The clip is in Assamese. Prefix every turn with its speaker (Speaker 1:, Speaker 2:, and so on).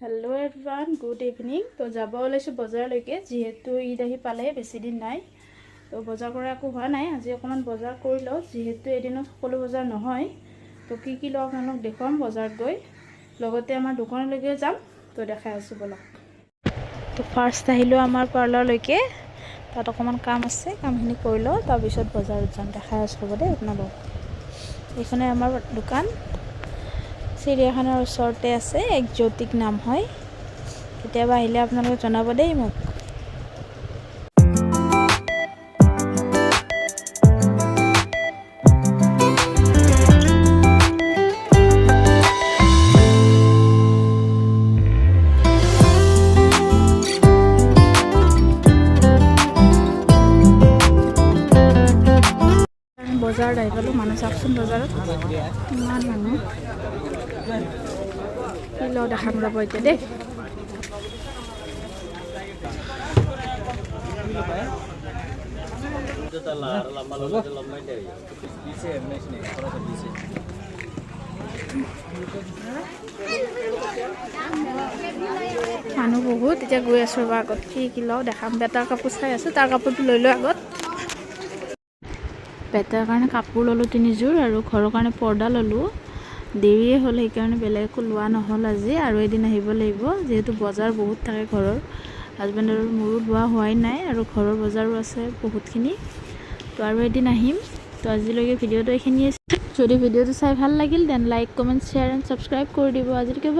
Speaker 1: Hello everyone good evening. तो যাব ওলাইছো বজাৰলৈকে, যেহেতু ঈদ আহি পালে বেছি দিন নাই। তো বজাৰ কৰা একো হোৱা নাই, আজি অকমান বজাৰ কৰি লওঁ, যেহেতু এদিনত সকলো বজাৰ নহয়। তো কি লওঁ আপোনালোকক দেখুৱাম বজাৰত গৈ, লগতে আমাৰ দোকানলৈকে যাম। তো দেখাই আছোঁ বলক। তো ফাৰ্ষ্ট আহিলো আমাৰ পাৰ্লাৰলৈকে, তাত অকমান কাম আছে, কামখিনি কৰি লওঁ, তাৰপিছত বজাৰত যাম। দেখাই আছোঁ হ'ব দেই আপোনালোকক। এইখনে আমাৰ দোকান, চিৰিয়াখানাৰ ওচৰতে আছে, একজোটিক নাম হয়। কেতিয়াবা আহিলে আপোনালোকে জনাব দেই মোক। বজাৰত আহি পালোঁ, মানুহ চাওকচোন বজাৰত ইমান মানুহ। কি লওঁ দেখাম ৰ'ব এতিয়া দেই। মানুহ বহুত, এতিয়া গৈ আছোঁ ৰ'ব আগত। কি লওঁ দেখাম। বেটাৰ কাপোৰ চাই আছোঁ, তাৰ কাপোৰটো লৈ লওঁ আগত। বেটাৰ কাৰণে কাপোৰ ল'লোঁ 3 যোৰ, আৰু ঘৰৰ কাৰণে পৰ্দা ল'লোঁ। দেৰিয়ে হ'ল, সেইকাৰণে বেলেগ একো লোৱা নহ'ল আজি, আৰু এদিন আহিব লাগিব, যিহেতু বজাৰ বহুত থাকে ঘৰৰ। হাজবেণ্ড আৰু মোৰো লোৱা হোৱাই নাই, আৰু ঘৰৰ বজাৰো আছে বহুতখিনি। তো আৰু এদিন আহিম। তো আজিলৈকে ভিডিঅ'টো এইখিনিয়ে। যদি ভিডিঅ'টো চাই ভাল লাগিল, then like comment share and subscribe কৰি দিব। আজিলৈকে